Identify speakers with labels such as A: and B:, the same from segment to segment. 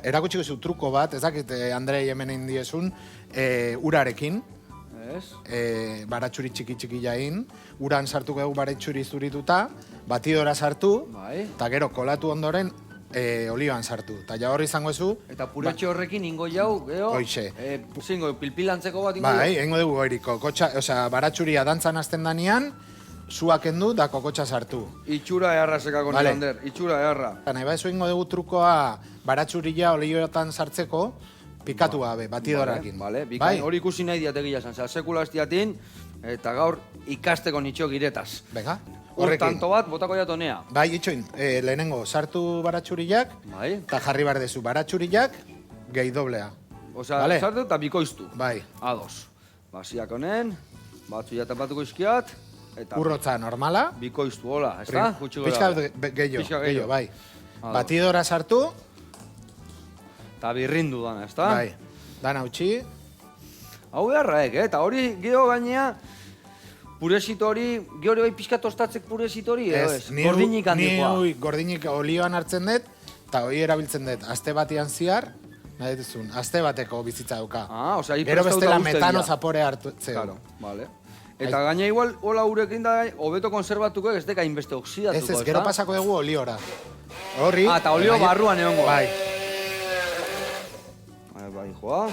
A: Erakutsiko zu truko bat, ez dakit Andrei hemen indiesun, urarekin. Baratxuri txiki jain, uran sartuko dugu baratxuri zurituta, batidora sartu, eta gero kolatu ondoren olioan sartu. Eta ja horri izango zu...
B: Eta puretxe horrekin ingo jau, geho?
A: Hoixe.
B: Zingo, pilpilantzeko bat ingo jau?
A: Bai, ingo dugu goiriko. Baratxuria dantzan hasten danean, suak endu da kokotxa sartu.
B: Itxura eharra sekako nire hander, itxura eharra.
A: Nahi baizu ingo dugu trukoa baratxuria olioetan sartzeko, pikatu gabe, batidorakin.
B: Bikain, hori ikusi nahi diategia zan, sekula ez diatin, eta gaur ikasteko nitxo giretaz.
A: Venga.
B: Tanto bat, botako jatonea.
A: Bai, itxoin, lehenengo, sartu baratxuriak, eta jarri behar dezu baratxuriak, gehi doblea.
B: Osa, sartu eta bikoiztu.
A: Bai.
B: Ados. Basiak honen, batzu jatapatuko izkiat, eta...
A: Urrotza normala.
B: Bikoiztu, hola, ez da?
A: Pixka gehiago, bai. Batidora sartu.
B: Eta birrindu dana, ez da?
A: Bai. Dana utxi.
B: Hau beharraek, eta hori geho gainea, puresito hori, gehori bai pixka tostatzek puresito hori, edo ez? Gordinik handikoa.
A: Ni gordinik olioan hartzen dut, eta hori erabiltzen dut, aste batian ziar, nahi duzun, aste bateko bizitza dauka.
B: Osa, hi
A: gero
B: prestauta
A: bestela
B: uste
A: metano
B: dira.
A: zapore hartu zeu.
B: Claro, vale. Eta gaina igual, hola urekin da, hobeto konservatuko ez deka inbeste oksidatuko, ez da?
A: Ez, gero pasako dugu oliora. Horri.
B: Eta olio barruan egongo.
A: Bai.
B: Bai, joa.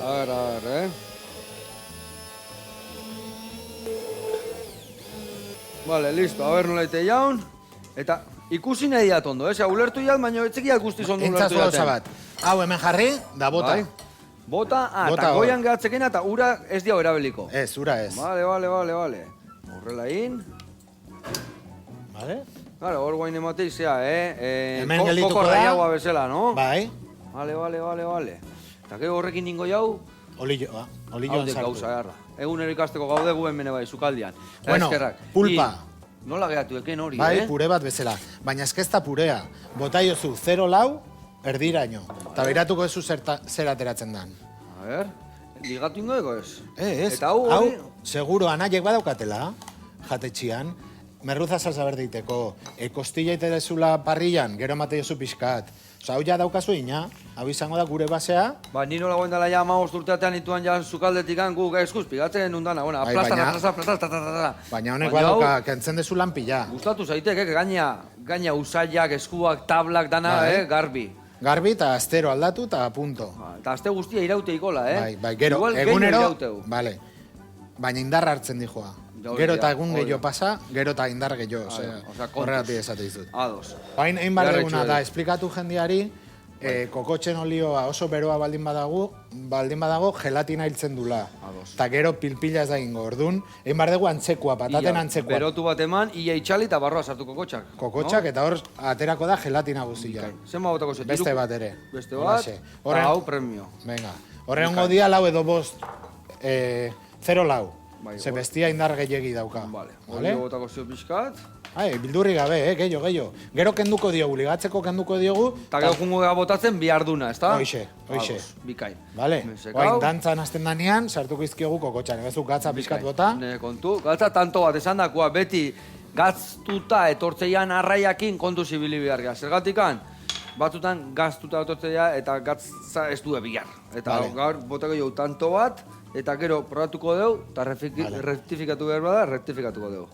B: A ver, Vale, listo, a ver nola ite jaun. Eta ikusi nahi diat ondo, ulertu jat, baina etzekiak guztiz ondo ulertu jaten.
A: Gauza bat. Hau hemen jarri, da bota.
B: Bota, eta goian gehatzekena eta ura ez diau erabeliko.
A: Ez, ura ez.
B: Vale. Horrela in.
A: Vale.
B: Claro, hor guain ematei zea,
A: Hemen geldituko da.
B: Koko raiagua bezala, no?
A: Bai.
B: Vale. Eta gero horrekin ningo jau?
A: Olioan sartu.
B: Gauza garra. Egunero ikasteko gaude guen bene bai, zukaldian.
A: Bueno, pulpa.
B: Nola gehatu eken hori,
A: Bai, pure bat bezala. Baina ezkezta purea. Bota jozu 0,4 erdiraino. Eta beiratuko ezu zer ateratzen dan.
B: A ver, ligatu ingo ego ez?
A: Ez.
B: Eta hau,
A: seguro, anaiek badaukatela, jatetxian, merruza salsa berdeiteko, kostilla iterezula parrillan, gero emate jozu pixkat. Osa, hau ja daukazu ina, hau izango da gure basea.
B: Ba, nino lagoen dela ja maoz urteatean ituan ja zukaldetik gu gaizkuz, pigatzen nundana, bueno, plasta.
A: Baina honek badauka, kentzen dezu lan pila.
B: Gustatu zaitek, gaina usaiak, eskuak, tablak, dana, garbi.
A: Garbi eta astero aldatu eta punto.
B: Eta aste guztia iraute ikola,
A: Bai, gero, egunero, bale. Baina indarra hartzen dijoa. Gero eta egun gehiago pasa, gero eta indar gehiago, horregatik esate dizut.
B: Ados.
A: Baina egin behar duguna da, esplikatu jendiari, kokotxen olioa oso beroa baldin badago, gelatina hiltzen dula. Eta gero pilpila ez da ingo, orduan, egin behar dugu antzekoa, pataten antzekoa.
B: Berotu bat eman, ia itxali eta barroa sartu kokotxak.
A: Kokotxak, eta hor, aterako da gelatina guztia.
B: Zenba botako zetik?
A: Beste bat ere.
B: Beste bat, eta hau premio.
A: Venga, horrengo dia lau edo bost, 0 lau. Ze bestia indar gehiagi dauka.
B: Olio botako zeo pixkat.
A: Bildurri gabe, gehiago. Gero kenduko diogu, ligatzeko kenduko diogu.
B: Eta gero jungo gara botatzen bihar duna, ez da?
A: Hoixe.
B: Bikain.
A: Bale, oain dantzan hasten danean, sartuko izkiogu kokotxan. Ebezu gatza pixkat bota.
B: Ne, kontu. Gatza tanto bat esan dakoa, beti gaztuta etortzeian arraiakin kontu zibili behar gara. Zergatikan, batzutan gaztuta etortzeia eta gatza ez du bihar. Eta gaur botako jau tanto bat, eta gero probatuko dugu, eta rectifikatu behar bada, rectifikatuko dugu.